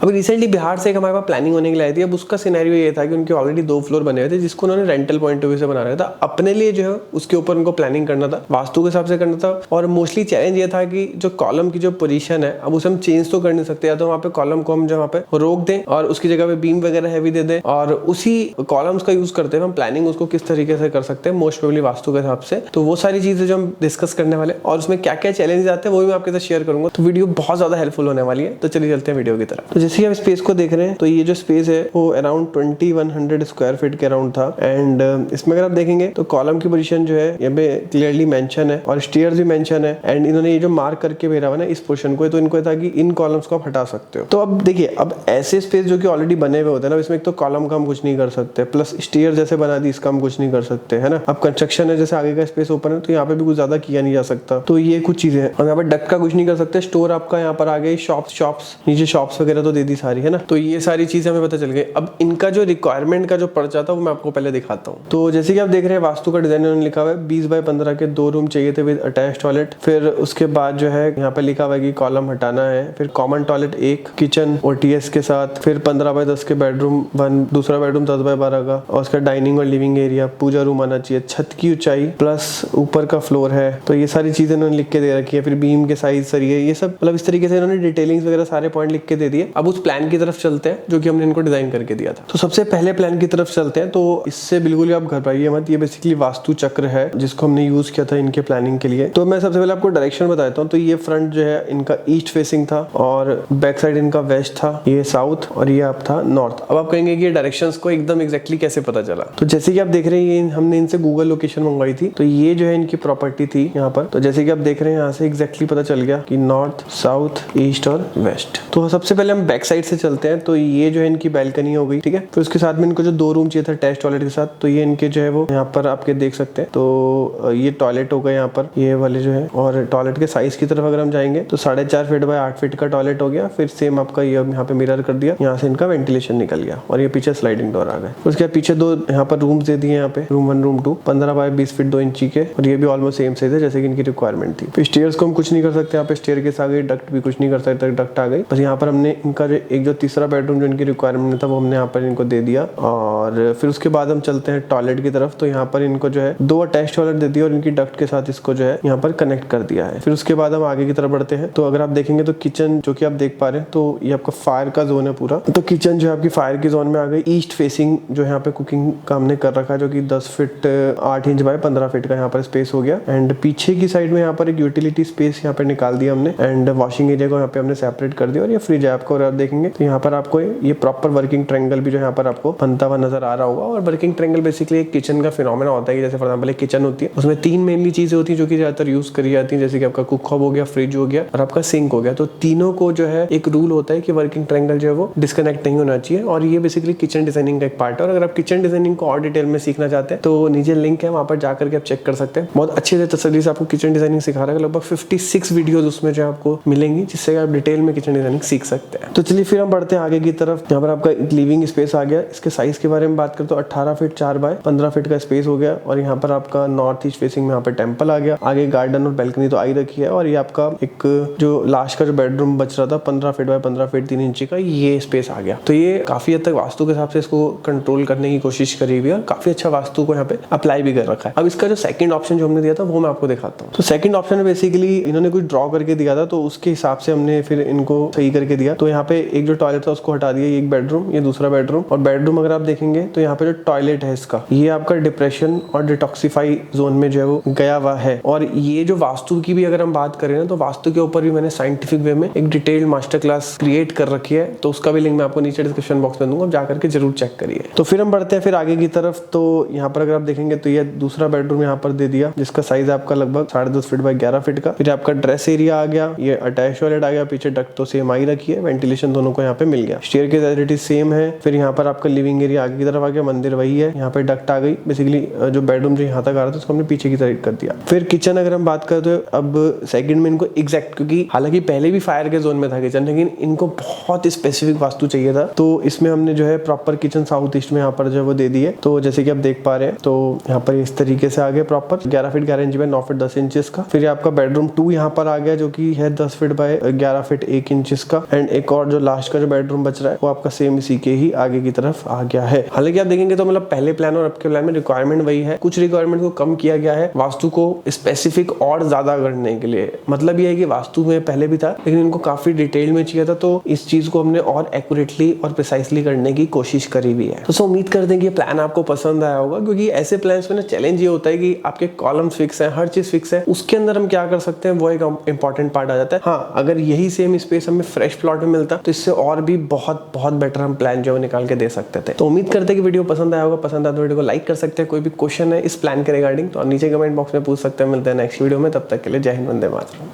अभी रिसेंटली बिहार से एक हमारे पास प्लानिंग होने के लिए आई थी। अब उसका सिनेरियो ये था कि उनके ऑलरेडी 2 फ्लोर बने हुए थे जिसको उन्होंने रेंटल पॉइंट ऑफ व्यू से बना रखा था। अपने लिए जो है उसके ऊपर उनको प्लानिंग करना था, वास्तु के हिसाब से करना था। और मोस्टली चैलेंज ये था कि जो कॉलम की जो पोजीशन है अब उसे हम चेंज तो कर नहीं सकते, या तो वहाँ पे कॉलम को हम जो वहाँ पे रोक दें और उसकी जगह पे बीम वगैरह हैवी दे दें और उसी कॉलम्स का यूज करते हैं हम प्लानिंग उसको किस तरीके से कर सकते हैं मोस्ट प्रोबेबली वास्तु के हिसाब से। तो वो सारी चीजें जो हम डिस्कस करने वाले और उसमें क्या क्या चैलेंजेस आते हैं वो भी मैं आपके साथ शेयर करूंगा। तो वीडियो बहुत ज्यादा हेल्पफुल होने वाली है। तो चलिए चलते हैं वीडियो की तरफ। तो जैसे आप स्पेस को देख रहे हैं तो ये जो स्पेस है वो अराउंड 2100 स्क्वायर फीट के अराउंड था। एंड इसमें अगर आप देखेंगे तो कॉलम की पोजीशन जो है यहाँ पे क्लियरली मेंशन है और स्टेयर्स भी मेंशन है। एंड इन्होंने ये जो मार्क करके भेजा हुआ ना इस पोर्शन को, तो इनको था कि इन कॉलम्स को आप हटा सकते हो। तो अब देखिए, अब ऐसे स्पेस जो कि ऑलरेडी बने हुए होते हैं ना, इसमें एक तो कॉलम का हम कुछ नहीं कर सकते, प्लस स्टेयर जैसे बना दी इसका हम कुछ नहीं कर सकते, है ना। अब कंस्ट्रक्शन है, जैसे आगे का स्पेस ओपन है तो यहाँ पे भी कुछ ज्यादा किया नहीं जा सकता। तो ये कुछ चीजें हैं। और यहाँ पे डक्ट का कुछ नहीं कर सकते। स्टोर आपका यहाँ पर आ गई, शॉप्स नीचे शॉप्स वगैरह तो दे दी सारी, है ना। तो ये सारी चीजें हमें पता चल गई। अब इनका जो रिक्वायरमेंट का जो पर्चा था वो मैं आपको पहले दिखाता हूँ। तो जैसे कि आप देख रहे हैं वास्तु का डिजाइन उन्होंने लिखा हुआ है 20 बाय 15 के 2 रूम चाहिए थे विद अटैच टॉयलेट। फिर उसके बाद जो है यहाँ पे लिखा हुआ है कि कॉलम हटाना है। फिर कॉमन टॉयलेट 1, किचन ओटीएस के साथ, फिर 15 बाय 10 के बेडरूम 1, दूसरा बेडरूम 10 बाय 12 का, और उसका डाइनिंग और लिविंग एरिया, पूजा रूम आना चाहिए, छत की ऊंचाई प्लस ऊपर का फ्लोर है। तो ये सारी चीजें उन्होंने लिख के दे रखी है। फिर बीम के साइज, सरिये, ये सब मतलब इस तरीके से इन्होंने डिटेलिंग्स वगैरह सारे पॉइंट लिख के दे दिए। अब उस प्लान की तरफ चलते हैं जो कि हमने इनको डिजाइन करके दिया था। तो सबसे पहले प्लान की तरफ चलते हैं। तो इससे बिल्कुल ही आप घबराइए मत, ये बेसिकली वास्तु चक्र है जिसको हमने यूज किया था इनके प्लानिंग के लिए। तो मैं सबसे पहले आपको डायरेक्शन बताता हूँ। तो ये फ्रंट जो है इनका ईस्ट फेसिंग था और बैक साइड इनका वेस्ट था, ये साउथ और ये आप था नॉर्थ। अब आप कहेंगे कि ये डायरेक्शंस को एकदम एग्जैक्टली कैसे पता चला। तो जैसे कि आप देख रहे हैं ये हमने इनसे गूगल लोकेशन मंगवाई थी। तो ये जो है इनकी प्रॉपर्टी थी यहाँ पर। तो जैसे कि आप देख रहे हैं यहाँ से एग्जैक्टली पता चल गया कि नॉर्थ, साउथ, ईस्ट और वेस्ट। तो सबसे पहले हम बैक साइड से चलते हैं। तो ये जो है इनकी बैल्कनी हो गई, ठीक है। फिर उसके साथ में इनको जो 2 रूम चाहिए था अटैच टॉयलेट के साथ, तो ये इनके जो है वो यहाँ पर आपके देख सकते हैं। तो ये टॉयलेट हो गया यहाँ पर, ये वाले जो है। और टॉयलेट के साइज की तरफ अगर हम जाएंगे तो 4.5 फीट बाय 8 फीट का टॉयलेट हो गया। फिर सेम आपका ये यहाँ पे मिरर कर दिया, यहाँ से इनका वेंटिलेशन निकल गया और ये पीछे स्लाइडिंग डोर आ गए। उसके बाद पीछे 2 यहाँ पर रूम्स दे दिए, यहाँ पे रूम 1 रूम 2, 15 बाय 20 फीट 2 इंची के, और ये भी ऑलमोस्ट सेम साइज है जैसे कि इनकी रिक्वायरमेंट थी। फिर स्टेयर्स को हम कुछ नहीं कर सकते, यहाँ पे स्टेयर केस आ गई, डक्ट भी कुछ नहीं कर सकते, डक्ट आ गई। बस यहाँ पर हमने इनका जो तीसरा बेडरूम जो इनकी रिक्वायरमेंट था वो हमने यहाँ पर इनको दे दिया। और फिर उसके बाद हम चलते हैं टॉयलेट की तरफ। तो यहाँ पर इनको जो है 2 अटैच टॉयलेट दे दिया और इनकी डक्ट के साथ इसको जो है यहाँ पर कनेक्ट कर दिया है। फिर उसके बाद हम आगे की तरफ बढ़ते हैं। तो अगर आप देखेंगे तो किचन जो कि आप देख पा रहे हैं, तो ये आपका फायर का जोन है पूरा। तो किचन जो है आपकी फायर की जोन में आ गई। ईस्ट फेसिंग जो यहाँ पे कुकिंग का हमने कर रखा है, जो कि 10 फीट 8 इंच बाय 15 फीट का यहाँ पर स्पेस हो गया। एंड पीछे की साइड में यहाँ पर एक यूटिलिटी स्पेस यहाँ पे निकाल दिया हमने। एंड वॉशिंग एरिया को यहाँ पे हमने सेपरेट कर दिया। और ये फ्रिज है आपको, और आप देखेंगे तो यहाँ पर आपको ये प्रॉपर वर्किंग ट्रायंगल भी जो यहाँ पर आपको बनता हुआ नजर आ रहा होगा। और वर्किंग ट्रायंगल बेसिकली एक किचन का फिनोमेना होता है। जैसे फॉर एग्जांपल एक किचन होती है, उसमें 3 मेनली चीजें होती है जो कि ज्यादातर यूज करी जाती है, जैसे कि आपका कुक हॉब हो गया, फ्रिज हो गया और आपका सिंक हो गया। तो तीनों को जो है एक रूल होता है कि वर्किंग ट्रायंगल जो है वो डिस्कनेक्ट नहीं होना चाहिए। और ये बेसिकली किचन डिजाइनिंग का एक पार्ट है। और अगर आप किचन डिजाइनिंग को और डिटेल में सीखना चाहते हैं तो नीचे लिंक है, वहां पर जाकर के आप चेक कर सकते हैं। बहुत अच्छे से तसल्ली से आपको किचन डिजाइनिंग सिखा रहा है। लगभग 56 वीडियोस उसमें जो आपको मिलेंगी जिससे आप डिटेल में किचन डिजाइनिंग सीख सकते हैं। तो चलिए फिर हम बढ़ते हैं आगे की तरफ। यहाँ पर आपका लिविंग स्पेस आ गया। इसके साइज के बारे में बात करें तो 18 फीट 4 बाय 15 फीट का स्पेस हो गया। और यहाँ पर आपका नॉर्थ ईस्ट फेसिंग में यहाँ पर टेम्पल आ गया। आगे गार्डन और बैल्कनी तो आई रखी है। और ये आपका एक जो लास्ट का जो बेडरूम बच रहा था 15 फीट बाय 15 फीट 3 इंची का, ये स्पेस आ गया। तो ये काफी हद तक वास्तु के हिसाब से इसको कंट्रोल करने की कोशिश करी हुई है और काफी अच्छा वास्तु को यहाँ पे अप्लाई भी कर रखा है। अब इसका जो सेकंड ऑप्शन जो हमने दिया था वो मैं आपको दिखाता हूँ। तो सेकंड ऑप्शन में बेसिकली इन्होंने कुछ ड्रॉ करके दिया था, तो उसके हिसाब से हमने फिर इनको सही करके दिया। तो यहाँ पे एक जो टॉयलेट था उसको हटा दिया, एक बेडरूम, ये दूसरा बेडरूम। और बेडरूम अगर आप देखेंगे तो यहाँ पे जो टॉयलेट है इसका, ये आपका डिप्रेशन और डिटॉक्सिफाई जोन में जो है वो गया हुआ है। और ये जो वास्तु की भी अगर हम बात करें ना, तो वास्तु के ऊपर भी मैंने साइंटिफिक वे में एक डिटेल्ड मास्टर क्लास क्रिएट कर रखी है। तो उसका भी लिंक मैं आपको नीचे डिस्क्रिप्शन बॉक्स में दूंगा, जाकर के जरूर चेक करिए। तो फिर हम बढ़ते हैं फिर आगे की तरफ। तो यहाँ पर अगर आप देखेंगे तो ये दूसरा बेडरूम यहाँ पर दे दिया, जिसका साइज आपका लगभग 10.5 फीट बाय 11 फीट का। फिर आपका ड्रेस एरिया आ गया, ये अटैच टॉयलेट आ गया, पीछे डक्ट तो सेम आई रखी है, वेंटिलेशन दोनों को यहाँ पे मिल गया। स्टेयर के फैसिलिटी सेम है। फिर यहाँ पर आपका लिविंग एरिया आगे की तरफ आ गया, मंदिर वही है, यहाँ पे डक्ट आ गई। बेसिकली जो बेडरूम जो यहाँ तक आ रहा था उसको हमने पीछे की तरफ कर दिया। फिर किचन अगर हम बात करें तो अब सेकंड में इनको एग्जैक्ट, क्योंकि हालांकि पहले भी फायर के जोन में था किचन, लेकिन इनको बहुत स्पेसिफिक वास्तु चाहिए था। तो इसमें हमने जो है प्रॉपर किचन साउथ ईस्ट में यहाँ पर जो वो दे दी है। तो जैसे कि आप देख पा रहे हैं, तो यहाँ पर इस तरीके से आ गया proper 11 feet 11 inch by 9 feet 10 inches का। फिर आपका बेडरूम 2 यहाँ पर आ गया, जो कि है 10 फीट बाय 11 फीट 1 इंचेस का। एंड एक और और जो लास्ट का जो बेडरूम बच रहा है वो आपका सेम इसी के ही आगे की तरफ आ गया है। हालांकि आप देखेंगे तो मतलब पहले प्लान और अब के प्लान में रिक्वायरमेंट वही है, कुछ रिक्वायरमेंट को कम किया गया है वास्तु को स्पेसिफिक और ज्यादा करने के लिए। मतलब ये है कि वास्तु में पहले भी था लेकिन इनको काफी डिटेल में चाहिए था, तो इस चीज को हमने और एक्यूरेटली और प्रिसाइसली करने की कोशिश करी भी है। तो उम्मीद करते हैं कि प्लान आपको पसंद आया होगा, क्योंकि ऐसे प्लान्स में ना चैलेंज ये होता है कि आपके कॉलम्स फिक्स है, हर चीज फिक्स है, उसके अंदर हम क्या कर सकते हैं वो एक इंपॉर्टेंट पार्ट आ जाता है। हाँ, अगर यही सेम स्पेस हमें फ्रेश प्लॉट में मिलता तो इससे और भी बहुत बहुत बेटर हम प्लान जो है निकाल के दे सकते थे। तो उम्मीद करते हैं कि वीडियो पसंद आया होगा। पसंद आया तो वीडियो को लाइक कर सकते हैं। कोई भी क्वेश्चन है इस प्लान के रिगार्डिंग तो नीचे कमेंट बॉक्स में पूछ सकते हैं। मिलते हैं नेक्स्ट वीडियो में, तब तक के लिए जय हिंद, वंदे मातरम।